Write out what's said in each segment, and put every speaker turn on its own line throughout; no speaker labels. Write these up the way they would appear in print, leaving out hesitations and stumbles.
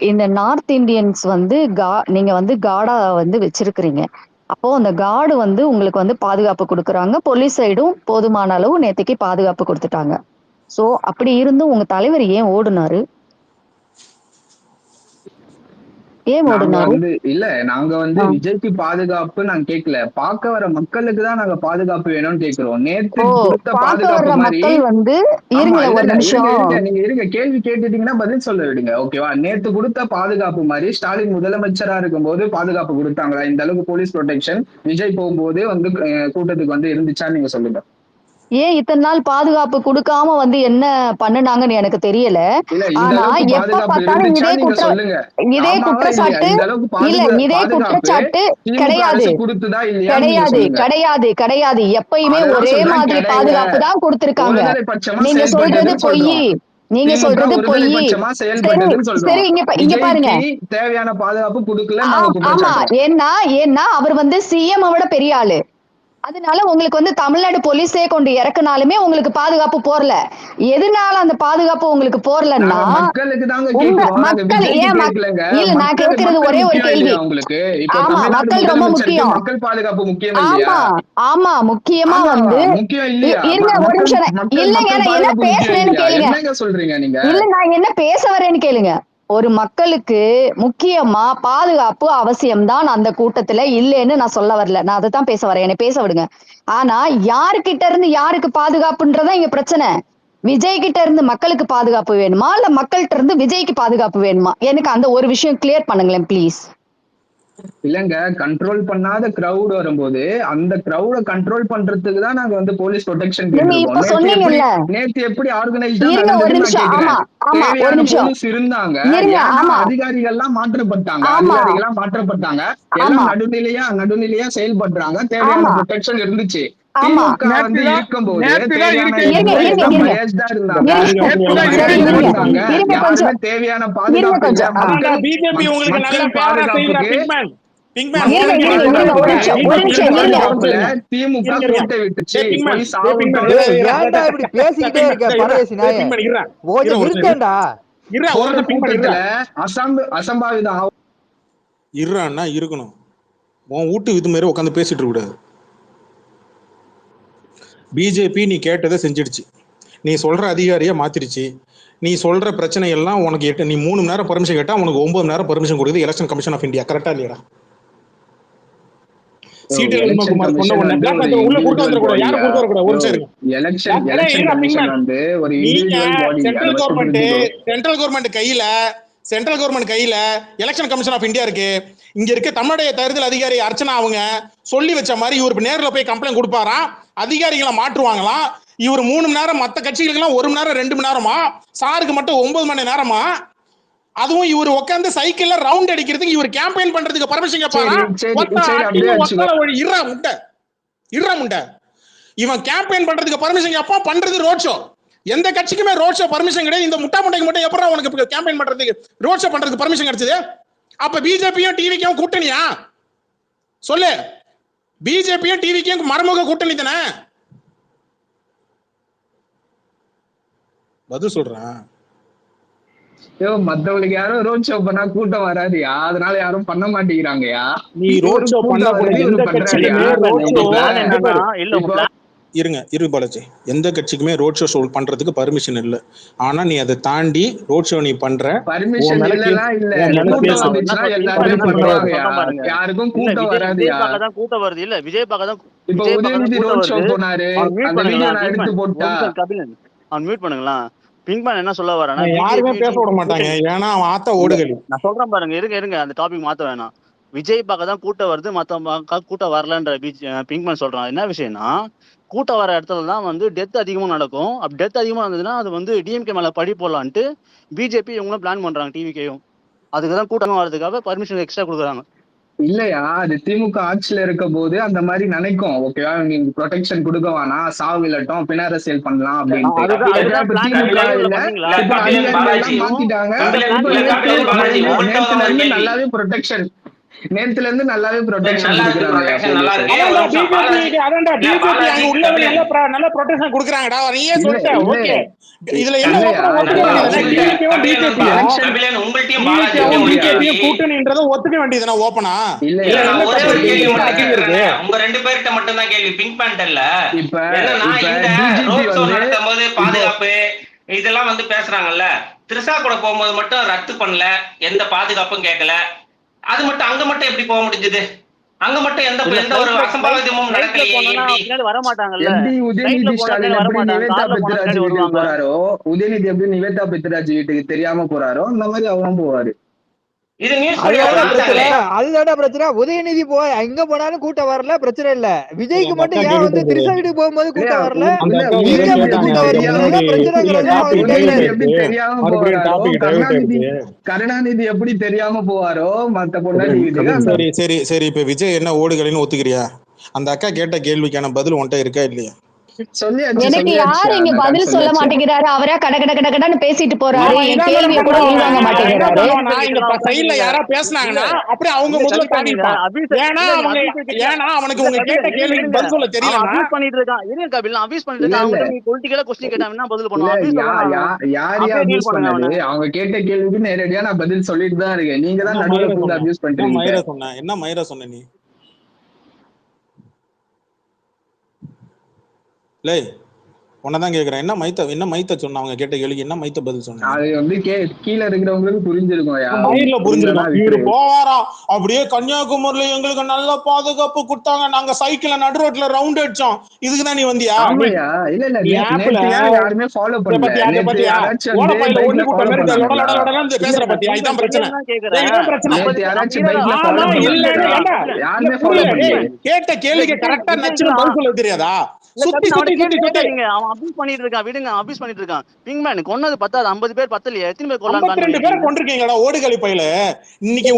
இந்த north Indians வந்து நீங்க வந்து கார்டா வந்து வச்சிருக்கிறீங்க. அப்போ அந்த கார்டு வந்து உங்களுக்கு வந்து பாதுகாப்பு குடுக்குறாங்க. போலீஸ் சைடும் போதுமான அளவு நேத்தைக்கு பாதுகாப்பு குடுத்துட்டாங்க. சோ அப்படி இருந்தும் உங்க தலைவர் ஏன் ஓடுனாரு? ஏன்
நாங்க
ஓடுனாரு?
நாங்க விஜய்க்கு பாதுகாப்பு நாங்க கேட்கல. பார்க்க வர மக்களுக்கு தான் நாங்க பாதுகாப்பு வேணும்னு கேட்கிறோம். நேத்து கொடுத்த
பார்க்க
பாதுகாப்பு
வர்ற
மாதிரி
மக்கள் வந்து
ஆமா
இருங்களேன் ஒரு நிமிஷம்.
நீங்க இருங்க, கேள்வி கேட்டுட்டீங்கன்னா பதில் சொல்ல விடுங்க. ஓகேவா? நேத்து கொடுத்த பாதுகாப்பு மாதிரி ஸ்டாலின் முதலமைச்சரா இருக்கும்போது பாதுகாப்பு கொடுத்தாங்களா? இந்த அளவுக்கு போலீஸ் ப்ரொடெக்ஷன் விஜய் போகும்போது கூட்டத்துக்கு இருந்துச்சான்னு நீங்க சொல்லுங்க.
ஏன் இத்தனை நாள் பாதுகாப்பு கொடுக்காம வந்து என்ன பண்ணுனாங்கன்னு எனக்கு தெரியல. ஆனா எப்ப பார்த்தாலும் இதே குற்றச்சாட்டு இல்ல, இதே குற்றச்சாட்டு கிடையாது கிடையாது கிடையாது கிடையாது. எப்பயுமே ஒரே மாதிரி பாதுகாப்பு தான் கொடுத்திருக்காங்க. நீங்க சொல்றது பொய், நீங்க சொல்றது பொய். சரி இங்க பாருங்க,
தேவையான பாதுகாப்பு கொடுக்கல.
ஆமா, ஏன்னா அவர் வந்து சிஎம் விட பெரிய ஆளு. அதனால உங்களுக்கு வந்து தமிழ்நாடு போலீஸே கொண்டு இறக்குனாலுமே உங்களுக்கு பாதுகாப்பு போரல. எதனால அந்த பாதுகாப்பு உங்களுக்கு போரலன்னா மக்கள் இல்ல, நான் கேட்கறது ஒரே ஒரு கேள்வி. ஆமா, மக்கள் ரொம்ப முக்கியம்.
மக்கள் பாதுகாப்பு முக்கியம்.
ஆமா முக்கியமா வந்து இருங்க ஒரு நிமிஷம். இல்லங்க, நான் என்ன பேசுறேன்னு கேளுங்க.
சொல்றீங்க நீங்க?
இல்ல, நான் என்ன பேச வரேன்னு கேளுங்க. ஒரு மக்களுக்கு முக்கியமா பாதுகாப்பு அவசியம்தான். அந்த கூட்டத்துல இல்லைன்னு நான் சொல்ல வரல, நான் அதை தான் பேச வரேன். என்னை பேச விடுங்க. ஆனா யாருக்கிட்ட இருந்து யாருக்கு பாதுகாப்புன்றதான் இங்க பிரச்சனை. விஜய் கிட்ட இருந்து மக்களுக்கு பாதுகாப்பு வேணுமா, இல்ல மக்கள்கிட்ட இருந்து விஜய்க்கு பாதுகாப்பு வேணுமா? எனக்கு அந்த ஒரு விஷயம் கிளியர் பண்ணுங்களேன் ப்ளீஸ்.
இல்லங்க, கண்ட்ரோல் பண்ணாத கிரவுட் வரும்போது அந்த கிரவுட கண்ட்ரோல் பண்றதுக்கு தான் நாங்க போலீஸ் ப்ரொடெக்ஷன் கேட்டிருக்கோம். நேத்து எப்படி ஆர்கனைஸ்டா போலீஸ் இருந்தாங்க, அதிகாரிகள் எல்லாம் மாற்றப்பட்டாங்க. எல்லாம் நடுநிலையா செயல்படுறாங்க. தேவையான ப்ரொடெக்ஷன் இருந்துச்சு. இருக்கும்போது தேவையான பாதுகாப்பு திமுக கோட்டை விட்டுச்சு.
பேசிக்கிட்டே இருக்க
அசம்பாவிதம்
இருக்கணும். உன் வீட்டு இது மாதிரி உட்காந்து பேசிட்டு இருக்க கூடாது. பிஜேபி நீ கேட்டதை செஞ்சிடுச்சு. நீ சொல்ற அதிகாரியை மாத்திருச்சு. நீ சொல்ற பிரச்சனை எல்லாம் உனக்கு நீ 3 மணி நேரம் பர்மிஷன் கேட்டா உனக்கு 9 மணி நேரம் பர்மிஷன் கொடுக்குது எலெக்ஷன் கமிஷன் ஆஃப் இந்தியா. கரெக்டா இல்லையா? சென்ட்ரல் கவர்மெண்ட் கையில எலெக்ஷன் கமிஷன் ஆஃப் இந்தியா இருக்கு. இங்க இருக்க தமிழக தேர்தல் அதிகாரி அர்ச்சனா அவங்க சொல்லி வச்ச மாதிரி இவருக்கு நேரில் போய் கம்ப்ளைண்ட் கொடுப்பாராம், அதிகாரிகளை மாற்றுவாங்களாம். இவர் 3 மணி நேரம், மற்ற கட்சிகளுக்கு எல்லாம் 1 மணி நேரம் 2 மணி நேரமா, சாருக்கு மட்டும் 9 மணி நேரமா. அதுவும் இவர் உட்காந்து சைக்கிள்ல ரவுண்ட் அடிக்கிறதுக்கு இவர் கேம்பெயின் பண்றதுக்கு பர்மிஷன் கேட்பாரா? இவன் கேம்பெயின் பண்றதுக்கு பர்மிஷன் கேட்பான், பண்றது ரோட் ஷோ. எந்த கட்சிக்குமே ரோட் ஷோ பர்மிஷன் கிடையாது. இந்த முட்டா முட்டைக்கு மட்டும் எப்பறம் உனக்கு கேம்பெயின் பண்றதுக்கு ரோட் ஷோ பண்றதுக்கு பர்மிஷன் கிடைச்சது? அப்ப பிஜேபியும் டிவிக்கும் கூட்டணியா? சொல்லு. பிஜேபியும் டிவிக்கும் மறைமுக கூட்டணி தானே? பதில் சொல்றேன்.
மத்தவங்களுக்கு யாரும் ரோட் ஷோ பண்ணா கூட்டம் வராதியா? அதனால யாரும் பண்ண மாட்டேங்கிறாங்கயா.
நீ ரோட் ஷோ பண்ண இருங்க பாலாஜி, எந்த கட்சிக்குமே ரோட் ஷோ பண்றதுக்கு பர்மிஷன் இல்ல. ஆனா நீ அதை தாண்டி ரோட் ஷோ நீ பண்ற,
பர்மிஷன் யாருக்கும் கூட்டம் வராதியா?
கூட்டம் வருது இல்ல, விஜய் பார்க்க தான்.
இப்ப உதயநிதி ரோட் ஷோ போனாரு, அந்த வீடியோ நான் எடுத்து போட்டா.
கபிலன் அவன் மியூட் பண்ணுங்களா. பிங்க்மேன் என்ன சொல்ல வரானா,
யாருமே பேச விட மாட்டாங்க. ஏன்னா அவன் ஆத்த ஓடுகள்.
நான் சொல்றேன் பாருங்க, இருங்க அந்த டாபிக் மாத்த வேணாம். விஜய் பார்க்க தான் கூட்டம் வருது, மத்த கூட்டம் வரலன்ற பிங்க்மேன் சொல்றான். என்ன விஷயம்னா, கூட்டம் வர இடத்துல தான் டெத் அதிகமா நடக்கும். அப்படி டெத் அதிகமா இருந்ததுன்னா அது டிஎம்கே மேல பழி போடலான்ட்டு பிஜேபி இவங்களும் பிளான் பண்றாங்க. டிவிக்கையும் அதுக்குதான் கூட்டம் வர்றதுக்காக பர்மிஷன் எக்ஸ்ட்ரா கொடுக்குறாங்க.
இல்லையா, அது திமுக ஆட்சியில இருக்க போது அந்த மாதிரி நினைக்கும். ஓகேவா, நீங்க ப்ரொடெக்ஷன் கொடுக்க வேணா, சாவிலட்டும் பினரசியல் பண்ணலாம் அப்படின்ட்டு. நல்லாவே ப்ரொடெக்ஷன் நேத்துல இருந்து நல்லாவே ப்ரொடெக்ஷன்
நல்லா இருக்கு, protection நல்லா இருக்கு. ஒரு நிமிஷம், பாலாஜி.
நல்ல ப்ரொடெக்ஷன் கொடுக்குறாங்கடா. நீயே
இல்ல,
சொல்லிட்ட.
இல்ல.
ஓகே, இதுல என்ன
இல்லையா?
ஒத்துக்க வேண்டியது?
கபிலன் உங்கள்கிட்டயும் பாலாஜிக்கும் ஒரு கேள்வி.
கூட்டணின்றத ஒத்துக்க வேண்டியதுனா ஓபனா
இல்ல,
இல்ல, நான் ஒரே ஒரு கேள்வி
இல்ல.
மட்டும் கேக்குறேன். உங்க 2 பேர்கிட்ட மட்டும் தான் கேள்வி. பிங்க் பேண்டர்ல என்னன்னா இந்த ரோட் ஷோ நடத்தும் போது பாதுகாப்பு இதெல்லாம் வந்து பேசுறாங்கல்ல, திரிஷா கூட போகும்போது மட்டும் ரத்து பண்ணல, எந்த பாதுகாப்பும் கேட்கல. அது மட்டும் அங்க மட்டும் எப்படி போக முடிஞ்சது? அங்க மட்டும் எந்த ஒரு அசம்பாவிதமும் நடக்கலையே.
வர மாட்டாங்கல்ல.
எப்படி உதயநிதி ஸ்டாலின் எப்படி நிவேதா பெத்ராஜ் வீட்டுக்கு போறாரோ, உதயநிதி எப்படி நிவேதா பெத்ராஜ் வீட்டுக்கு தெரியாம போறாரோ அந்த மாதிரி அவரும் போவாரு.
இது நியூஸ்
அதுதான பிரச்சனை. உதயநிதி எங்க போனாலும் கூட்டம் வரல, பிரச்சனை இல்ல. விஜய்க்கு மட்டும் ஏன் வந்து திரிஷா வீட்டுக்கு போகும்போது கூட்டம் வரல, இங்க மட்டும் கூட்டம் வரல பிரச்சனை.
எப்படி தெரியாம போவாரோ, கருணாநிதி எப்படி தெரியாம போவாரோ மத்த பொண்ணாடி வீட்டுக்கு.
சரி சரி சரி, இப்ப விஜய் என்ன ஓடுகளின்னு ஒத்துக்கிறியா? அந்த அக்கா கேட்ட கேள்விக்கான பதில் உன்கிட்ட இருக்கா இல்லையா?
எனக்கு யாரு இங்க பதில் சொல்ல மாட்டேங்கிறாரு. அவரா கட கட கட கடன்னு பேசிட்டு போறாரு. என் கேள்வியை கூட உள்வாங்க மாட்டேங்கிறாரு.
சைடுல யாரா பேசினாங்கன்னா அப்படியே அவங்க முதல்ல தாண்டிப்பான். ஏன்னா அவனுக்கு உங்க கேட்ட கேள்விக்கு பதில் சொல்ல தெரியல.
அபியூஸ் பண்ணிட்டு இருக்கான். என்ன கபில் அபியூஸ் பண்ணிட்டு இருக்கான். அவங்க நீ பொலிட்டிக்கலா क्वेश्चन கேட்டாங்கன்னா பதில் பண்ணுவான்.
யார் அபியூஸ் பண்ணது? அவங்க கேட்ட கேள்விக்கு நேரடியா நான் பதில் சொல்லிட்டு தான் இருக்கேன். நீங்க தான் நடுவுல வந்து அபியூஸ் பண்றீங்க.
மயிரா சொன்ன என்ன மயிரா சொன்ன நீ? லே உன்னதான் கேக்குறேன். என்ன மைத்த சொன்ன? அவங்க கேட்ட கேள்விக்கு என்ன மைத்த பதில் சொன்ன?
அது வந்து கீழே இருக்கிறவங்களுக்கு புரிஞ்சிருக்கும்.
மயிர்ல புரிஞ்சிருக்கும். இவரு போவாராம் அப்படியே கன்னியாகுமரியில எங்களுக்கு நல்ல பாதுகாப்பு கொடுத்தாங்க, நாங்க சைக்கிள்ல நடு ரோட்ல ரவுண்ட் அடிச்சோம். இதுக்குதான் நீ வந்தியா?
இல்ல இல்ல, யாருமே ஃபாலோ பண்ணல.
பேசுற பத்தியா? இதான் பிரச்சனை. கேட்ட கேள்விக்கு கரெக்டா நச்சுன்னு பதில் சொல்ல தெரியாதா?
அவன் அபியூஸ் பண்ணிட்டு இருக்கான். விடுங்க, அபியூஸ் பண்ணிட்டு இருக்கான். பிங்க்மேன் கொன்னது 10 50 பேர் 10 எத்தனை பேர் கொல்லலாம்?
52 பேர் கொன்றிருக்கீங்கடா ஓடுகளி பையில. இன்னைக்கு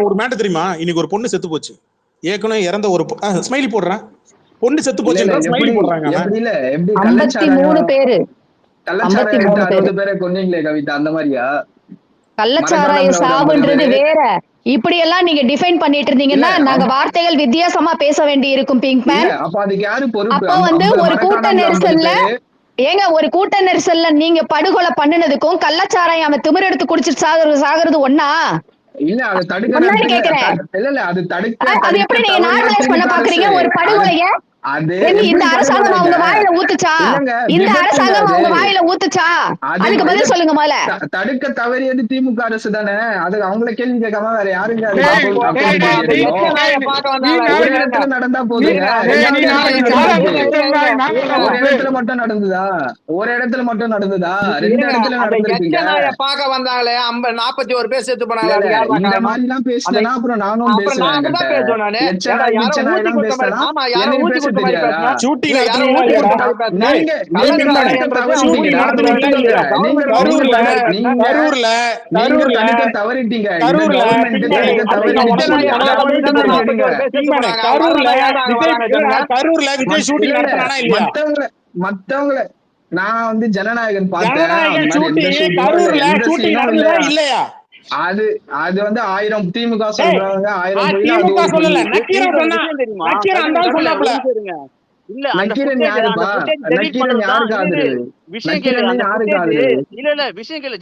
ஒரு மேட்டர் தெரியுமா? இன்னைக்கு ஒரு பொண்ணு செத்து போச்சு. ஏற்கனவே இறந்த ஒரு ஸ்மைலி போடுறேன். பொண்ணு செத்து போச்சு ஸ்மைலி போடுறாங்க.
53 பேரு
60 பேரை கொன்னீங்களே கவிதா, அந்த மாதிரியா?
கள்ளச்சாராய சாவுன்றது வேற. இப்படி எல்லாம் நீங்க டிஃபைன் பண்ணிட்டு இருந்தீங்கன்னா நாங்க வார்த்தைகள் வித்தியாசமா பேச வேண்டி இருக்கும். பிங்க்மேன் அப்ப வந்து ஒரு கூட்ட நெரிசல்ல நீங்க படுகொலை பண்ணினதுக்கும் கள்ளச்சாராயம் அவன் திமிர் எடுத்து குடிச்சிட்டு சாகுறது ஒன்னா?
இல்ல அது தடுக்க
அது எப்படி நீங்க நார்மலைஸ் பண்ண பாக்குறீங்க ஒரு படுகொலைய? இந்த அரசாங்கம் அவங்க வாயில ஊத்துச்சா? இந்த அரசாங்கம் அவங்க வாயில ஊத்துச்சா? அதுக்கு பதில் சொல்லுங்க. மேல
தடுக்க தவறியது திமுக அரசு தானே. அது அவங்கள கேள்வி கேட்காம வேற யாருங்க? நடந்தா போதுங்க. ஒரு இடத்துல மட்டும் நடந்ததா? 2 இடத்துல நடந்திருக்கீங்க.
பாக்க வந்தாங்களே 41 பேர் செத்து போனாங்க.
இந்த மாதிரி எல்லாம் பேசினா அப்புறம் நானும் பேசுவேன். மத்தவங்களை நான் வந்து ஜனநாயகன் பார்த்தேன். அது வந்து 1000 திமுக சொல்றாங்க, 1000 சொல்லல.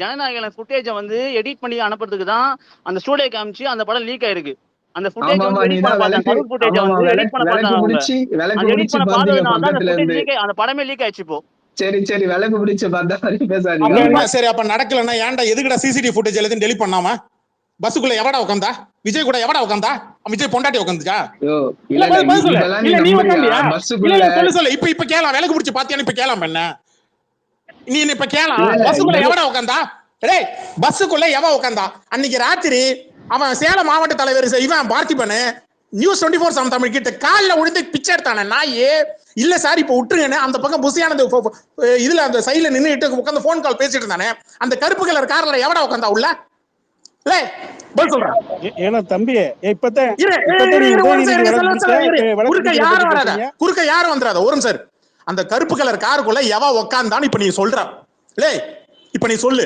ஜனநாயக ஃபுட்டேஜ வந்து எடிட் பண்ணி அனுப்புறதுக்கு தான் அந்த ஸ்டூடியோ காமிச்சு அந்த படம் லீக் ஆயிருக்கு. அந்த ஃபுட்டேஜ் வந்து எடிட் பண்ண பார்த்தாங்க. ஃபுட்டேஜ வந்து எடிட் பண்ண பார்த்தாங்க. அந்த படமே லீக் ஆயிடுச்சு இப்போ.
சரி விளக்கு பிடிச்சு பார்த்தா பேசாதீங்க.
சரி அப்ப நடக்கலன்னா ஏன்டா எதுக்குடா சிசிடிவி ஃபுட்டேஜ் எல்லாத்தையும் டெலிட் பண்ணாம? பஸ்ஸுக்குள்ள எவடா உட்காந்தா? விஜய் கூட எவடா உட்காந்தா? விஜய் பொண்டாட்டி உட்காந்துச்சா? சொல்லு. இப்ப கேளா விளக்கு பிடிச்சு பாத்தியா? இப்ப கேளாம் என்ன நீ? இப்ப கேளாம் பஸ்ஸுக்குள்ள எவடா உட்காந்தா? டேய் பஸ்ஸுக்குள்ள எவ உட்காந்தா? அன்னைக்கு ராத்திரி அவன் சேலம் மாவட்ட தலைவர் இவன் பார்த்திபனு நியூஸ் 24/7 தமிழ் கிட்ட காலில் விழுந்து பிச்சை எடுத்தானே நாயே. இல்ல சார் இப்ப விட்டுருங்கன்னு அந்த பக்கம் புசியானது இதுல அந்த சைட்ல நின்னுட்டு உட்காந்து போன் கால் பேசிட்டு இருந்தானே. அந்த கருப்பு கலர் கார்ல எவடா உட்காந்தா உள்ள?
ஏன்னா தம்பி
குறுக்க யாரும் வந்துடாத ஒரு சார். அந்த கருப்பு கலர் காருக்குள்ள எவ உக்காந்தான்னு இப்ப நீ சொல்ற. இப்ப நீ சொல்லு.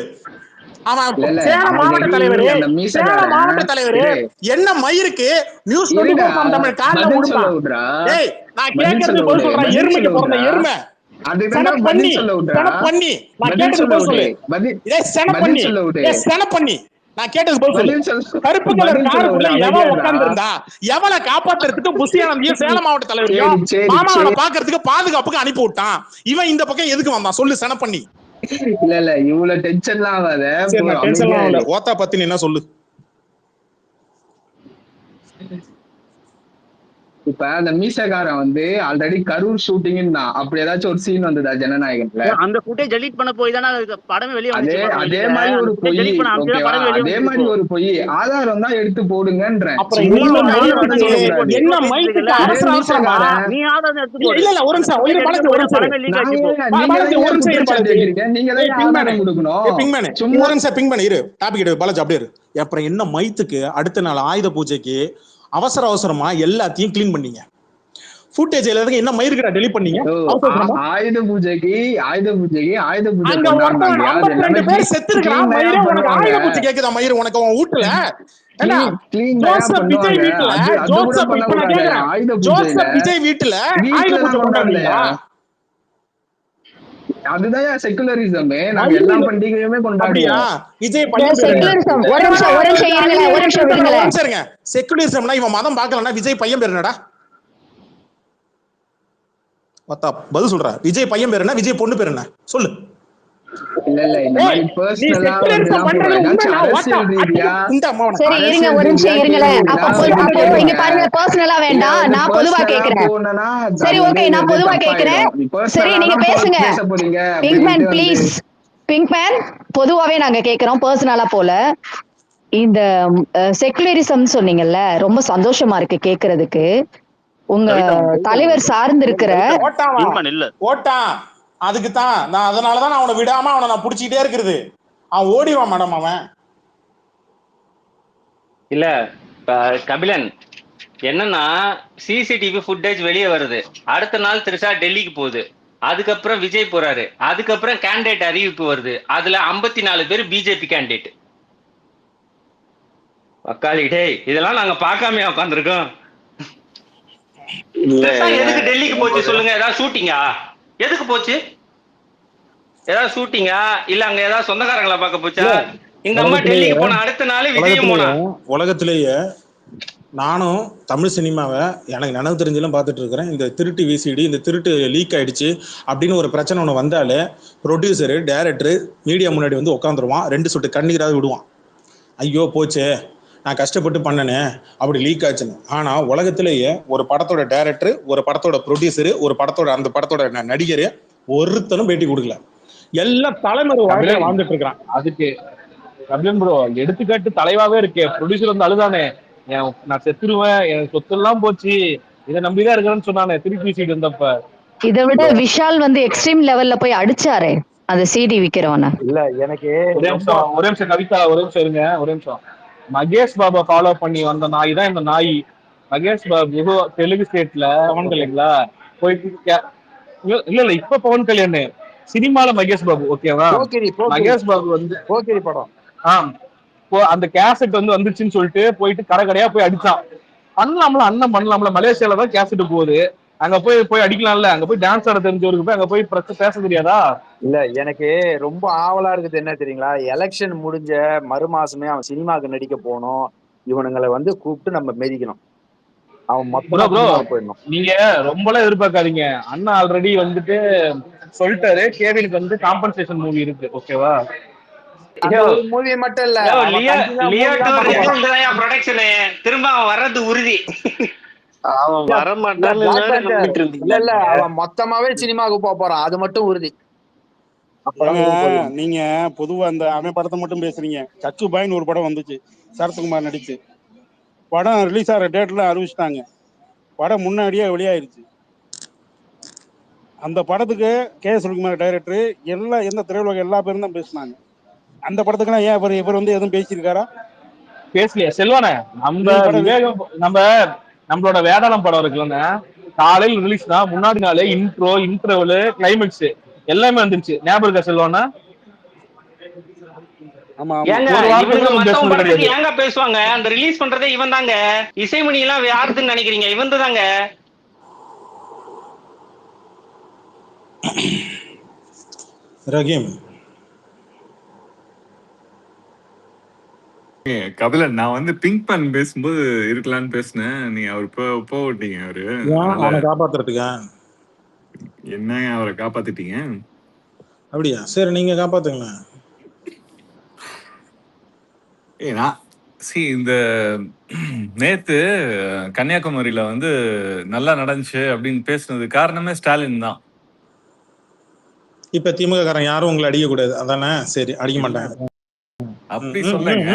சேலம் மாவட்ட தலைவர் என்ன மயிருக்கு நியூஸ் 24 தமிழ் கார்ல கொடுப்பான். ஏய் நான் கேக்குறது பதில் சொல்றேன். எருமைக்கு பிறந்த எருமை பண்ணி நான் கேட்டது பதில் சொல்லு. ஏய் செனப்பண்ணி நான் கேட்டது பதில் சொல்லு. கருப்பு கலர் காருக்குள்ள எவன் உட்கார்ந்து இருந்தா எவனை காப்பாத்துறதுக்கு புசியானந்தையும் சேலம் மாவட்ட தலைவரையும் மாமாவை பாக்குறதுக்கு பாதுகாப்புக்கு அனுப்பி விட்டான். இவன் இந்த பக்கம் எதுக்கு வந்தான் சொல்லு செனப்பண்ணி.
இல்ல இவ்வளவு டென்ஷன்லாம்
ஆகாத. ஓத்தா பத்தி என்ன சொல்லு.
இப்ப அந்த மீசக்காரன் வந்து ஆல்ரெடி கரூர் ஷூட்டிங் தான். அப்படி ஏதாச்சும் ஒரு சீன் வந்ததா ஜனநாயகத்துல?
அந்த ஃபுட்டேஜ் டெலீட் பண்ண போய் தானே படமே வெளிய வந்துச்சு.
அதே மாதிரி ஒரு பொய், அதே மாதிரி ஒரு பொய் ஆதாரம் தான் எடுத்து போடுங்கன்றேன்.
என்ன மைத்துக்கு அவசர அவசரமா
நீ ஆதாரம் எடுத்து போடு.
இல்ல ஒரு நிமிஷம் ஒரு படமே லீக் ஆச்சு.
நீங்க தான் ஆதாரம் கொடுக்கணும்.
சும்மா ஒரு நிமிஷம் பிங் பண்ணி இரு. டாபிக் எடு பாலாஜி அப்படியே இரு. அப்புறம் என்ன மைத்துக்கு அடுத்த நாள் ஆயுத பூஜைக்கு அவசர அவசரமா எல்லாத்தையும் கிளீன் பண்ணீங்க. ஃபுட்டேஜ் எல்லாத்துக்கும் என்ன மயிருக்கடா டெலீட் பண்ணீங்க?
ஆயுத பூஜைக்கு ஆயுத பூஜை
பேர் செத்து இருக்கான். மயிரு உனக்கு ஆயுத பூஜை கேக்குதா? மயிரு உனக்கு உன் வீட்டுல விஜய் வீட்டுல விஜய் வீட்டுல ஆயுத பூஜை கொண்டாடுறீங்களா?
அதுதான் செகுலரிசம். நாங்க எல்லா பண்டிகையுமே கொண்டாடுறோம்.
விஜய் பையன் செகுலரிசம்னா இவன் மதம் பார்க்கலன்னா விஜய் பையன் பேர் என்னடா? பதில் சொல்ற. விஜய் பையன் பேர் என்ன? விஜய் பொண்ணு பேர் என்ன சொல்லு.
சரி இருங்க ஒரு நிமிஷம் இருங்களேன். அப்ப இங்க பாருங்க, பர்சனலா வேண்டாம், நான் பொதுவா கேக்குறேன். சரி ஓகே, நான் பொதுவா கேக்குறேன். சரி நீங்க பேசுங்க. Pinkman please. பிங்க்மேன் பொதுவாவே நாங்க கேக்குறோம், பர்சனலா போல. இந்த செகுலரிசம் சொன்னீங்கல்ல, ரொம்ப சந்தோஷமா இருக்கு கேக்குறதுக்கு. உங்க தலைவர் சார்ந்து இருக்கிற
அதுக்குதான் நான் அதனாலதான் நான் அவனை விடாம அவனை நான் புடிச்சிட்டே இருக்கிறது. அவன் ஓடிவான் மேடம். அவன்
இல்ல கபிலன் என்னன்னா சிசிடிவி ஃபுட்டேஜ் வெளியே வருது. அடுத்த நாள் திரிஷா டெல்லிக்கு போகுது. அதுக்கப்புறம் விஜய் போறாரு. அதுக்கப்புறம் கேண்டிடேட் அறிவிப்பு வருது. அதுல 54 பேர் பிஜேபி கேண்டிடேட். வக்காலி டேய், இதெல்லாம் நாங்க பார்க்காம உட்காந்துருக்கோம். எதுக்கு டெல்லிக்கு போச்சு சொல்லுங்க? ஏதாவது ஷூட்டிங்கா? எதுக்கு போச்சு? ஏதாவது ஷூட்டிங்கா இல்ல அங்க ஏதாவது சொந்தக்காரங்களை பார்க்க போச்சா? இந்த அம்மா டெல்லிக்கு போன அடுத்த நாள் விஜயம் போனா.
உலகத்திலேயே நானும் தமிழ் சினிமாவை எனக்கு நினைவு தெரிஞ்செல்லாம் பார்த்துட்டு இருக்கிறேன். இந்த திருட்டு விசிடி, இந்த திருட்டு லீக் ஆயிடுச்சு அப்படின்னு ஒரு பிரச்சனை ஒன்று வந்தாலே ப்ரொடியூசரு டைரக்டரு மீடியா முன்னாடி வந்து உட்காந்துருவான். 2 சொட்டு கண்ணீராவது விடுவான். ஐயோ போச்சே, நான் கஷ்டப்பட்டு பண்ணனே, அப்படி லீக் ஆச்சுன்னு. ஆனா உலகத்திலேயே ஒரு படத்தோட டைரக்டர், ஒரு படத்தோட ப்ரொடியூசரு, ஒரு படத்தோட அந்த படத்தோட நடிகர் ஒருத்தனும் பேட்டி கொடுக்கல. எல்லாம் தலைமுறை வாழ்ந்துட்டு இருக்கிறான்.
அதுக்கு கபிலன் ப்ரோ எடுத்துக்காட்டு தலைவாவே இருக்கே. ப்ரொடியூசர் வந்து அழுதானே, நான் செத்துருவேன், எனக்கு சொத்து எல்லாம் போச்சு, இதை நம்பிதான் இருக்கிறேன்னு சொன்னானே திருப்பி சீட் வந்தப்ப.
இதை விட விஷால் வந்து எக்ஸ்ட்ரீம் லெவல்ல போய் அடிச்சாரு அந்த சிடி விக்கிறவன.
இல்ல எனக்கு ஒரே நிமிஷம் கவிதா, ஒரே நிமிஷம் இருங்க, ஒரே நிமிஷம். மகேஷ் பாபா ஃபாலோ பண்ணி வந்த நாய் தான் இந்த நாய். மகேஷ் பாபு தெலுங்கு ஸ்டேட்ல பவன் கல்யாண்ல போயிட்டு இல்ல இப்ப பவன் கல்யாண் சினிமால மகேஷ் பாபு ஓகேவா? மகேஷ் பாபு வந்து போக்கிரி படம் அந்த கேசட் வந்து வந்துச்சுன்னு சொல்லிட்டு போயிட்டு கடையா போய் அடிச்சான். பண்ணலாம்ல, அண்ணன் பண்ணலாம்ல. மலேசியால தான் கேசட் போகுது, அங்க போய் அடிக்கலாம்ல. அங்க போய் டான்ஸ் ஆட தெரிஞ்சவருக்கு போய் அங்க போய் பேச தெரியாதா?
இல்ல எனக்கு ரொம்ப ஆவலா இருக்குது என்ன தெரியுங்களா, எலெக்ஷன் முடிஞ்ச மறு மாசமே அவன் சினிமாவுக்கு நடிக்க போனோம். இவனுங்களை வந்து கூப்பிட்டு நம்ம மெதிக்கணும். அவன் மொத்தம் போயிடணும்.
நீங்க ரொம்பலாம் எதிர்பார்க்காதீங்க. அண்ணா ஆல்ரெடி வந்துட்டு சொல்லிட்டாரு, கேவினுக்கு வந்து காம்பன்சேஷன் மூவி இருக்கு ஓகேவா?
மூவி மட்டும் இல்ல,
திரும்ப அவன் வர்றது உறுதி.
அவன் வர மாட்டான். இல்ல அவன் மொத்தமாவே சினிமாவுக்கு போறான், அது மட்டும் உறுதி.
நீங்க பொதுவா அந்த அவன் படத்தை மட்டும் பேசுறீங்க. சச்சு பாய்னு ஒரு படம் வந்துச்சு, சரத்குமார் நடிச்சு. படம் ரிலீஸ் ஆகிற டேட்ல அறிவிச்சிட்டாங்க. படம் முன்னாடியே வெளியாயிருச்சு. அந்த படத்துக்கு கே.எஸ். ரவிக்குமார் டைரக்டர் எந்த திரையுலக எல்லா பேரும் தான் பேசினாங்க. அந்த படத்துக்குலாம் ஏன் இவர் வந்து எதுவும் பேசியிருக்காரா?
பேசலையா செல்வானே? நம்மளோட வேதாளம் படம் இருக்குல்லங்க, காலையில் ரிலீஸ் தான், முன்னாடி நாளே இன்ட்ரோவல் கிளைமேக்ஸ் எல்லாமே வந்துருச்சு. ஞாபகம் இருக்கா செல்வானா?
ஏங்க பேசுவாங்க? அந்த ரிலீஸ் பண்றதே இவன் தாங்க. இசைமணி எல்லாம் யாருதுன்னு நினைக்கிறீங்க? இவன் தாங்க.
ரஹீம்
கபிலன், நான் வந்து பிங்க் பன் பேசும்போது இருக்கலான்னு பேசினேன். நீ அவர் போட்டீங்க. அவரு
காப்பாத்துறதுக்கா
என்ன அவரை காப்பாத்திட்டீங்க?
அப்படியா? சரி, நீங்க காப்பாத்துங்களேன்.
இந்த நேத்து கன்னியாகுமரியில வந்து நல்லா நடந்துச்சு அப்படின்னு பேசுனது காரணமே ஸ்டாலின் தான்.
இப்ப திமுக காரன் யாரும் உங்களை அடிக்க கூடாது அதானே? சரி, அடிக்க மாட்டாங்க.
அப்படி சொல்லுங்க.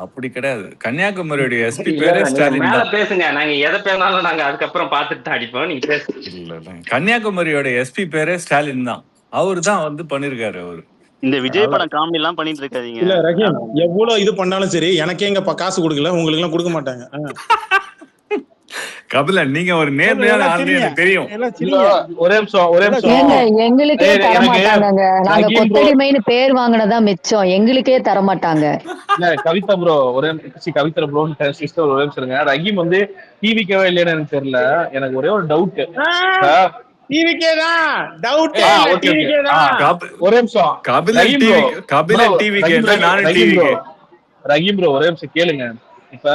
அப்படி கிடையாது. கன்னியாகுமரியோட எஸ்பி பேரே ஸ்டாலின் தான்.
பேசுங்க, நாங்க எதை பேசினாலும் நாங்க அதுக்கப்புறம் பார்த்துட்டு அடிப்போம். நீங்க
இல்ல, கன்னியாகுமரியோட எஸ்பி பேரே ஸ்டாலின் தான். அவரு தான் வந்து பண்ணிருக்காரு. அவரு
இந்த விஜய் படம் காமெடி எல்லாம் பண்ணிட்டு இருக்காதீங்க.
இல்ல ரஹீம், எவ்வளவு இது பண்ணாலும் சரி, எனக்கே இங்க காசு கொடுக்கல, உங்களுக்கு எல்லாம் கொடுக்க மாட்டாங்க.
கபிலன், நீங்க ஒரு நேர்மையான ஆளு, எனக்கு தெரியும்.
ஒரே நிமிஷம்
எங்களுக்கே தர மாட்டாங்க. நாங்க கொத்தடிமைன்னு பேர் வாங்கினதா மிச்சம், எங்களுக்கே தர மாட்டாங்க.
Kavitha bro Kavitha bro sister ஒரே நிமிஷம். ரஹீம் வந்து டிவிக்கவே இல்லைன்னு எனக்கு தெரியல. எனக்கு ஒரே ஒரு டவுட்.
டிவிக்கே தான் டவுட்.
ஒரே நிமிஷம். ரஹீம் ப்ரோ ஒரே நிமிஷம் கேளுங்க. இப்ப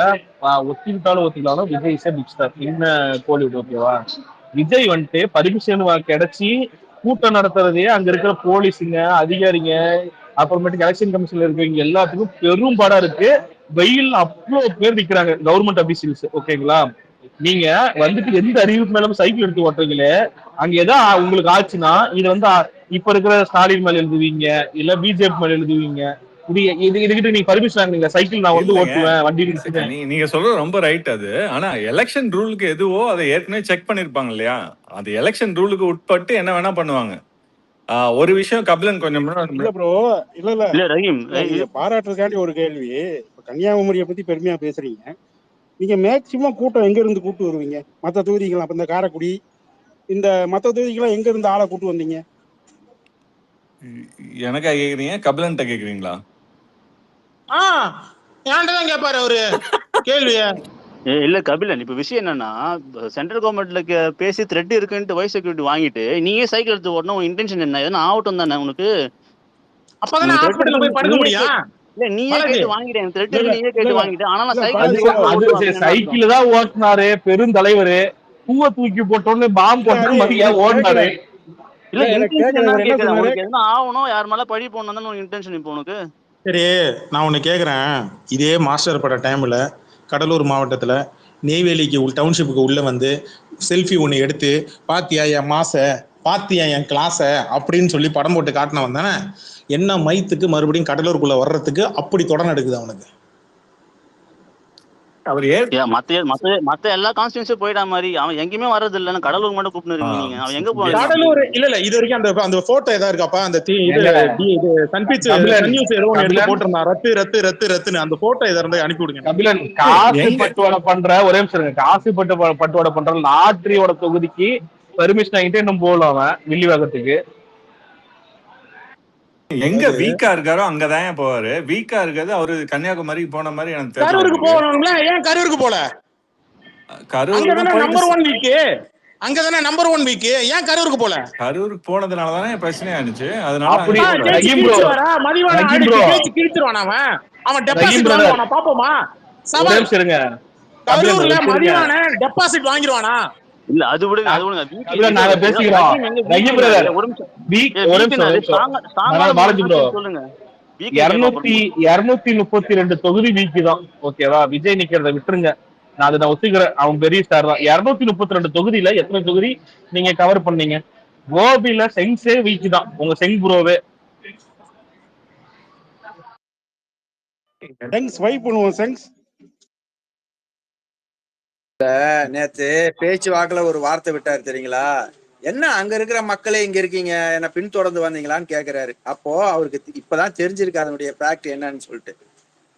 ஒத்துக்கிட்டாலும் Vijay is big star in Kollywood, ஓகேவா? விஜய் வந்துட்டு பர்மிஷன் கிடைச்சி கூட்டம் நடத்துறதே அங்க இருக்கிற போலீஸுங்க, அதிகாரிங்க, அப்புறமேட்டுக்கு எலெக்ஷன் கமிஷன்ல இருக்கவங்க எல்லாத்துக்கும் பெரும் படம் இருக்கு. வெயில் அவ்வளவு பேர் நிக்கிறாங்க, கவர்மெண்ட் அபிஷியல்ஸ், ஓகேங்களா? நீங்க வந்துட்டு எந்த அறிவிப்பு மேலும் சைக்கிள் எடுத்து ஓட்டுறீங்களே, அங்க ஏதாவது உங்களுக்கு ஆச்சுன்னா இது வந்து இப்ப இருக்கிற ஸ்டாலின் மேல எழுதுவீங்க, இல்ல பிஜேபி மேல எழுதுவீங்க. இதுகிட்ட நீங்க பர்மிஷன் வாங்குறீங்க, சைக்கிள் நான் வந்து ஓட்டுவேன் வண்டி.
நீங்க சொல்றது ரொம்ப ரைட் அது. ஆனா எலெக்ஷன் ரூலுக்கு எதுவோ அதை ஏற்கனவே செக் பண்ணிருப்பாங்க இல்லையா? அது எலெக்ஷன் ரூலுக்கு உட்பட்டு என்ன வேணா பண்ணுவாங்க. ஒரு விஷயம் கபிலன் கொஞ்சம்
பாராட்டுறதுக்காண்டி ஒரு கேள்வி. கன்னியாகுமரியை பத்தி பெருமையா பேசுறீங்க. நீங்க மேக்சிமம் கூட்டம் எங்க இருந்து கூட்டு வருவீங்க? மற்ற தொகுதிகள், அப்ப இந்த காரைக்குடி, இந்த மற்ற தொகுதிகள்லாம் எங்க இருந்து ஆளை கூட்டு வந்தீங்க?
எனக்கா கேக்குறீங்க? கபிலன்ட்ட கேக்குறீங்களா?
ஏன்டதான் கேட்பாரு அவரு கேள்விய.
இல்ல கபிலன், இப்ப விஷயம் என்னன்னா, சென்ட்ரல் கவர்மெண்ட்ல பேசி த்ரெட் இருக்குன்ட்டு வைஸ் செக்யூரிட்டி வாங்கிட்டு நீயே சைக்கிள் எடுத்து ஓடணும். உன் இன்டென்ஷன் என்ன? எதனா ஆகட்டும் தானே உனக்கு?
அப்பதானே ஹாஸ்பிடல்ல போய் படுக்க முடியும்.
இல்ல நீயே கேட்டு வாங்கிட்டேன், த்ரெட் நீயே கேட்டு வாங்கிட்டேன். ஆனா
சைக்கிள் தான் ஓட்டினாரு பெருந்தலைவரு. பூவை தூக்கி போட்டோன்னு பாம்பு போட்டு மதியா ஓடினாரு.
இல்ல இன்டென்ஷன் உனக்கு எதனா ஆகணும், யார் மேல பழி போடணும் தான் இன்டென்ஷன் இப்போ உனக்கு.
சரி, நான் ஒண்ணு கேக்குறேன். இதே மாஸ்டர் பட டைம்ல கடலூர் மாவட்டத்துல நெய்வேலிக்கு டவுன்ஷிப்புக்கு உள்ள வந்து செல்ஃபி ஒண்ணு எடுத்து, பாத்தியா என் மாச, பாத்தியா என் கிளாஸ அப்படின்னு சொல்லி படம் போட்டு காட்டினவன் தானே. என்ன மைத்துக்கு மறுபடியும் கடலூருக்குள்ள வர்றதுக்கு அப்படி தொடர்ந்து எடுக்குது அவனுக்கு?
அவர் மத்த எல்லா கான்ஸ்டிட்யூன்ஸும் போயிட்டா மாதிரி அவன் எங்கேயுமே வர்றது இல்ல. கடலூர் மட்டும் கூப்பிட்டு இருக்கீங்க. அவன் எங்க போய்
கடலூர் இல்ல இது வரைக்கும் அந்த போட்டோ ஏதா இருக்காப்பா? அந்த சன்பீச் நியூஸ் ஏதோ ஒன்னு எடுத்து போட்டிருந்தான், ரத்து ரத்து ரத்து ரத்துன்னு. அந்த போட்டோ எதா இருந்தா அனுப்பி விடுங்க.
கபிலன், காசு பட்டுவாடை பண்ற ஒரே நிமிஷம். காசு பட்டுவாடை பண்ற லாட்ரியோட தொகுதிக்கு பர்மிஷன் ஆகிட்டே இன்னும் போகலாம் அவன் வில்லிவாக்கத்துக்கு.
எங்க வீக்கா இருக்காரோ அங்கதான் போவாரு. வீக்கா இருக்காது அவரு கன்னியாகுமரிக்கு போன மாதிரி எனக்கு தெரியல.
கரூருக்கு போவாங்களா? ஏன் கரூருக்கு போல? கரூருக்கு நம்பர் 1 வீக், அங்கதானே நம்பர் 1 வீக். ஏன் கரூருக்கு போல?
கரூருக்கு போனதுனால தானே பிரச்சனை ஆனிச்சு. அதனால
மதிவான கிழிச்சிருவான் அவன். அவன் டெபாசிட் வாங்குவானா? பாப்போமா? கரூர்ல மதிவான டெபாசிட் வாங்கிடுவானா?
இல்ல அது விடுங்க, அது விடுங்க.
நாங்க பேசிக்கிறோம். சொல்லுங்க. 232 தொகுதி வீக்கு தான், ஓகேவா? விஜய் நிக்கிறத விட்டுருங்க, நான் அதை ஒத்துக்கிறேன். அவன் பெரிய ஸ்டார் தான். 232 தொகுதியில எத்தனை தொகுதி நீங்க கவர் பண்ணீங்க? கோபியில செங்ஸே வீக்கு தான், உங்க செங் ப்ரோவே.
நேத்து பேச்சு வாக்குல ஒரு வார்த்தை விட்டாரு தெரியுங்களா? என்ன அங்க இருக்கிற மக்களே இங்க இருக்கீங்க, என்ன பின்தொடர்ந்து வந்தீங்களான்னு கேக்குறாரு. அப்போ அவருக்கு இப்பதான் தெரிஞ்சிருக்கு அதனுடைய ஃபேக்ட் என்னன்னு சொல்லிட்டு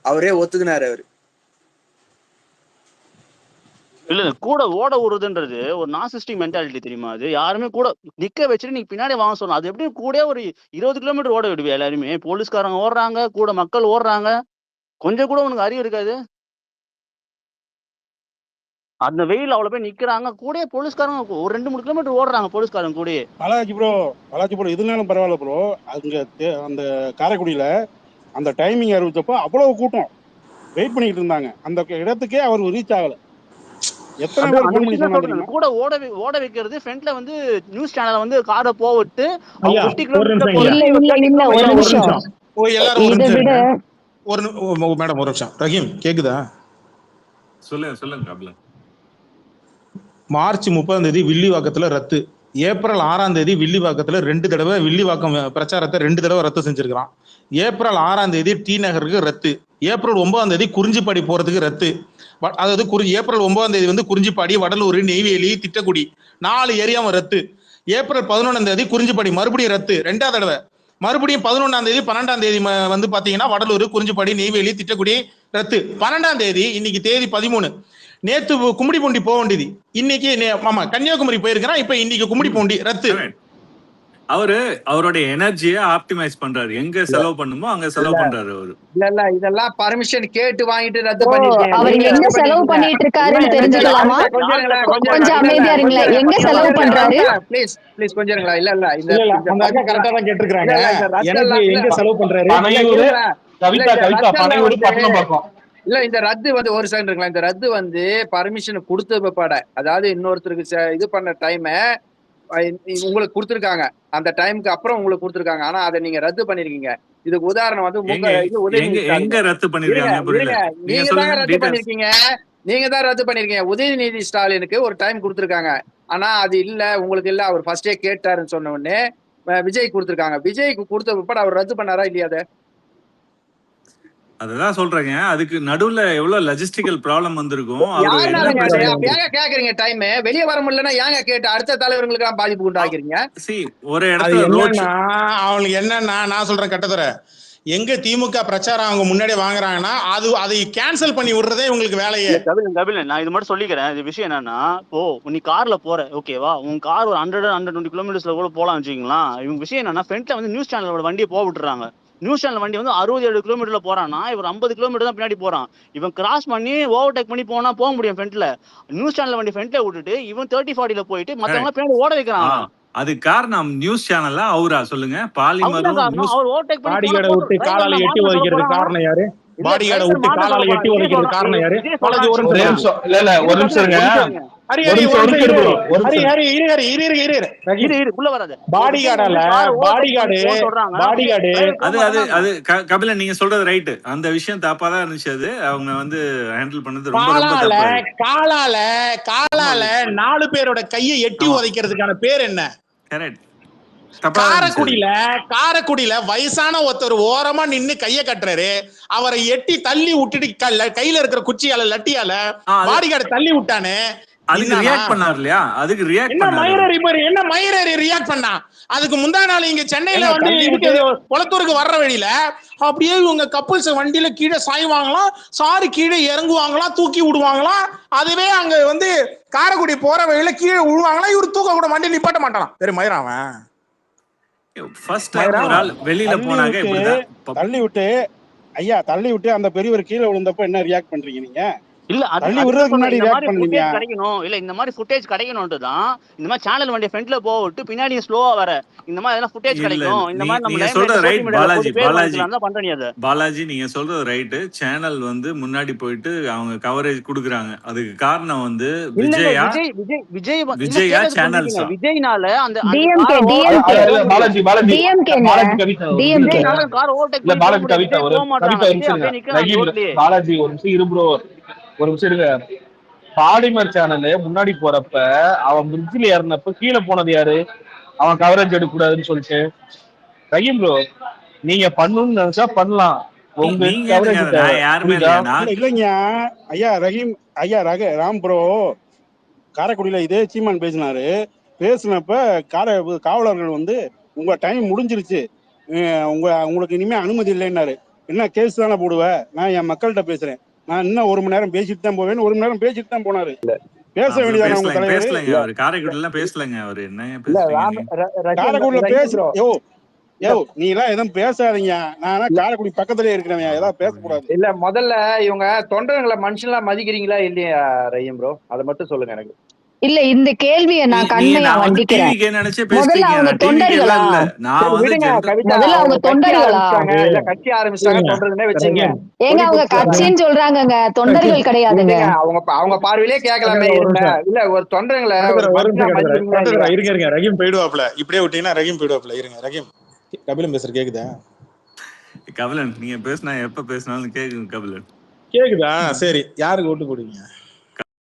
அவரே ஒத்துக்கினாரு. அவரு
இல்ல கூட ஓட விடுறதுன்றது ஒரு நார்சிஸ்டிக் மென்டாலிட்டி தெரியுமா? அது யாருமே கூட நிக்க வச்சுட்டு நீங்க பின்னாடி வாங்க சொல்லணும். அது எப்படி கூட ஒரு 20 கிலோமீட்டர் ஓட விடுவியா எல்லாருமே? போலீஸ்காரங்க ஓடுறாங்க, கூட மக்கள் ஓடுறாங்க. கொஞ்சம் கூட உனக்கு அறிவு இருக்காது. அந்த வெயில் அவ்வளவு பேர் நிக்கிறாங்க, கூட போலீஸ்காரங்க ஒரு 2-3 கிலோமீட்டர் ஓடுறாங்க போலீஸ்காரங்க கூட.
பாலாஜி ப்ரோ இதுனாலும் பரவாயில்ல ப்ரோ. அங்க அந்த காரைக்குடியில அந்த டைமிங் அறிவிச்சப்போ அவ்வளவு கூட்டம் வெயிட் பண்ணிட்டு இருந்தாங்க. அந்த இடத்துக்கே அவர் ரீச் ஆகல. எத்தனை பேர் ஃபோன் பண்ணி சொன்னாங்க
கூட ஓட வைக்கிறது ஃப்ரண்ட்ல வந்து நியூஸ் சேனல்ல வந்து காரை போவிட்டு
ஐயா,
50
ஒரு நிமிஷம் மேடம் ஒரு நிமிஷம். ரஹீம் கேக்குதா?
சொல்லுங்க.
மார்ச் 30 வில்லிவாக்கத்துல ரத்து. ஏப்ரல் 6 வில்லிவாக்கத்துல 2 தடவை வில்லிவாக்கம் பிரச்சாரத்தை 2 தடவை ரத்து செஞ்சிருக்கிறான். ஏப்ரல் 6 டி நகருக்கு ரத்து. ஏப்ரல் 9 குறிஞ்சிப்பாடி போறதுக்கு ரத்து. அதாவது ஏப்ரல் 9 வந்து குறிஞ்சிப்பாடி, வடலூர், நெய்வேலி, திட்டக்குடி 4 ஏரியாவும் ரத்து. ஏப்ரல் 11 குறிஞ்சிப்பாடி மறுபடியும் ரத்து 2வது தடவை. மறுபடியும் 11 12 வந்து பாத்தீங்கன்னா வடலூர், குறிஞ்சிப்பாடி, நெய்வேலி, திட்டக்குடி ரத்து. 12 இன்னைக்கு தேதி 13. நேத்து கும்மிடிப்பூண்டி போக வேண்டியது, இன்னைக்கு கன்னியாகுமரி போயிருக்கிறான். இப்ப இன்னைக்கு கும்மிடிப்பூண்டி ரத்து.
அவருடைய எனர்ஜியை ஆப்டிமைஸ் பண்றாரு. எங்க செலவு பண்ணுமோ அங்க செலவு பண்றாரு அவரு.
இல்ல இதெல்லாம் பர்மிஷன் கேட்டு வாங்கிட்டு ரத்து பண்ணிருக்கீங்க.
அவர் எங்க செலவு பண்ணிட்டு இருக்காருன்னு தெரிஞ்சுக்கலாமா? கொஞ்சம் அமைதியா இருங்களா. எங்க செலவு பண்றாரு?
ப்ளீஸ் கொஞ்சம் இருங்களா. இல்ல
இந்த கரெக்டா தான் கேட்டிருக்காங்க. எங்க செலவு பண்றாரு?
கவிதா பனையூர் பட்டணம் பக்கம்.
இல்ல இந்த ரத்து வந்து ஒரு செகண்ட் இருக்கலாம். இந்த ரத்து வந்து பர்மிஷன் கொடுத்த பிற்பாடு, அதாவது இன்னொருத்தருக்கு இது பண்ண டைம் உங்களுக்கு கொடுத்துருக்காங்க. அந்த டைமுக்கு அப்புறம் உங்களுக்கு கொடுத்துருக்காங்க. ஆனா அதை நீங்க ரத்து பண்ணிருக்கீங்க. இதுக்கு உதாரணம் வந்து
எங்க ரத்து பண்ணிருக்காங்க?
நீங்க தான் ரத்து பண்ணிருக்கீங்க. நீங்க தான் ரத்து பண்ணிருக்கீங்க. உதயநிதி ஸ்டாலினுக்கு ஒரு டைம் கொடுத்துருக்காங்க. ஆனா அது இல்ல, உங்களுக்கு இல்ல, அவர் ஃபர்ஸ்டே கேட்டாருன்னு சொன்ன உடனே விஜய் கொடுத்துருக்காங்க. விஜய்க்கு கொடுத்த பிற்பாடு அவர் ரத்து பண்ணாரா இல்லையா?
அதுதான் சொல்றேங்க. அதுக்கு நடுவுல எவ்வளவு லாஜிஸ்டிக்கல் ப்ராப்ளம் வந்திருக்கும்.
கேக்குறீங்க டைம் வெளியே வர முடியலன்னா ஏங்க கேட்டு அடுத்த தலைவர்களுக்கு பாதிப்பு உண்டாக்கிறீங்க?
ஒரு இடத்துல
அவங்களுக்கு என்னன்னா, நான் சொல்றேன் கட்டத்தர, எங்க திமுக பிரச்சாரம் அவங்க முன்னாடி வாங்குறாங்கன்னா அதை கேன்சல் பண்ணி விடுறதே உங்களுக்கு வேலையே.
கபில் நான் இது மட்டும் சொல்லிக்கிறேன். இது விஷயம் என்னன்னா, நீ கார்ல போற ஓகேவா, உன் கார் ஒரு 100-120 கிலோமீட்டர்ஸ்ல கூட போலாம் வச்சுக்கீங்களா. இவங்க விஷயம் என்னன்னா, ஃப்ரண்ட்ல வந்து நியூஸ் சேனலோட வண்டியை போக விட்டுறாங்க. நியூஸ் சேனல் வண்டி வந்து 60-70 கிலோமீட்டர்ல போறான்னா, இவர் 50 கிலோமீட்டர் தான் பின்னாடி போறான். இவன் கிராஸ் பண்ணி ஓவர்டேக் பண்ணி போக முடியும் ஃப்ரண்ட்ல. நியூஸ் சேனல் வண்டி ஃப்ரண்ட்ல விட்டுட்டு இவன் 30-40ல போயிட்டு மத்தவங்க பின்னாடி ஓட வைக்கிறான்.
அது காரணம் நியூஸ் சேனல்ல அவரா சொல்லுங்க? பாலிமரும்
அவர் ஓவர்டேக் பண்ணி
பாடிகார்டை விட்டு காலால எட்டி உதைக்கிறது காரணம் யாரு? பாடிகார்டை விட்டு காலால எட்டி உதைக்கிறது காரணம் யாரு?
ஒரு நிமிஷம் இருங்க.
கபிலன் நீங்க சொல்றது ரைட். அந்த விஷயம் தப்பாதான் இருந்துச்சு. அது அவங்க வந்து ஹேண்டில் பண்ணது ரொம்ப
காலால 4 பேரோட கையை எட்டி உதைக்கிறதுக்கான பேர் என்ன?
கரெக்ட்.
காரைக்குடியில வயசான ஒருத்தர் ஓரமா நின்னு கைய கட்டுறாரு. அவரை எட்டி தள்ளி விட்டுட்டு கையில இருக்கிற குச்சியால லட்டியால பாடிகார்டு தள்ளி விட்டானே.
அதுக்கு ரியாக்ட் பண்ணார் இல்லையா? அதுக்கு ரியாக்ட்
என்ன மயிரறி ரியாக்ட் பண்ணா? அதுக்கு முந்தா நாள் இங்க சென்னையில வந்து குளத்தூருக்கு வர்ற வழியில அப்படியே இவங்க கப்புள்ஸ் வண்டியில கீழே சாய்வாங்களாம், சாரி கீழே இறங்குவாங்களாம், தூக்கி விடுவாங்களாம். அதுவே அங்க வந்து காரைக்குடி போற வழியில கீழே விழுவாங்களாம். இவரு தூக்க கூட வண்டி நிப்பாட்ட மாட்டான். சரி மயிராவன்
வெளியில போனாங்க
தள்ளி விட்டு அந்த பெரியவர் கீழே விழுந்தப்ப என்ன ரியாக்ட் பண்றீங்க நீங்க?
இல்ல கிடைக்கணும். இல்ல இந்த மாதிரி ஃபுட்டேஜ் கிடைக்கணும்ன்றதுதான் இந்த மாதிரி சேனல் வண்டியை ஃப்ரண்ட்ல போக விட்டு பின்னாடி ஸ்லோவா வர இந்த மாதிரி எல்லாம் ஃபுட்டேஜ் கிடைக்கும். இந்த மாதிரி நம்ம
சொல்றது ரைட் பாலாஜி, நீங்க சொல்றது ரைட். சேனல் வந்து முன்னாடி போயிட்டு அவங்க கவரேஜ் குடுக்குறாங்க. அதுக்கு காரணம் வந்து விஜயா சேனல்ஸ்
விஜய்னால அந்த
பாலாஜி ஒரு நிமிஷம் இருங்க. பாலிமர் சேனல் முன்னாடி போறப்ப அவன் பிரிட்ஜில் ஏறினப்ப கீழே போனது யாரு? அவன் கவரேஜ் எடுக்க கூடாதுன்னு சொல்லிட்டு. ரஹீம் ப்ரோ நீங்க பண்ணணும்னு நினைச்சா பண்ணலாம்.
இல்லைங்க ஐயா ரஹீம் ஐயா ராம் ப்ரோ காரைக்குடியில இதே சீமான் பேசினப்ப காவலர்கள் வந்து உங்க டைம் முடிஞ்சிருச்சு, உங்களுக்கு இனிமே அனுமதி இல்லைன்னாரு. என்ன கேஸ் தானே போடுவ? நான் என் மக்கள்கிட்ட பேசுறேன். நான் இன்னும் 1 மணி நேரம் பேசிட்டு தான் போவேன். 1 மணி நேரம் பேசிட்டு தான் போனாரு. பேச வேண்டியதானே உங்க தலைவர்?
பேசலங்க அவரு காரைக்குடில பேசலங்க அவரு. என்ன
இல்ல
பேசுறீங்க?
காரைக்குடில பேசு. யோ நீ எல்லாம் எதுவும் பேசாதீங்க. நானா காரைக்குடி பக்கத்துலயே இருக்கிறவன், ஏதாவது பேசக்கூடாது.
இல்ல முதல்ல இவங்க தொண்டர்களை மனுஷங்களா மதிக்கிறீங்களா இல்லையா ரஹீம் ப்ரோ? அதை மட்டும் சொல்லுங்க எனக்கு.
இல்ல இந்த கேள்வியை நான் கண்மையா வண்டிக்கிறேன். முதல்ல அவங்க தொண்டர்களா? முதல்ல அவங்க தொண்டர்களா?
இல்ல கட்சி ஆரம்பிச்சாங்க தொண்டர்களே வச்சுங்க.
ஏங்க அவங்க கட்சின்னு சொல்றாங்கங்க, தொண்டர்கள் கிடையாதுங்க.
அவங்க பார்வையிலே கேட்கலாமே. இல்ல ஒரு தொண்டர்களை
இருங்க ரஹீம் போயிடுவாப்ல. இப்படியே விட்டீங்கன்னா ரஹீம் போயிடுவாப்ல. இருங்க ரஹீம், கபிலன் பேசுற கேக்குதா?
கபிலன் நீங்க பேசினா எப்ப பேசினாலும் கேக்குது கபிலன்.
கேக்குதா? சரி, யாருக்கு ஓட்டு போடுவீங்க?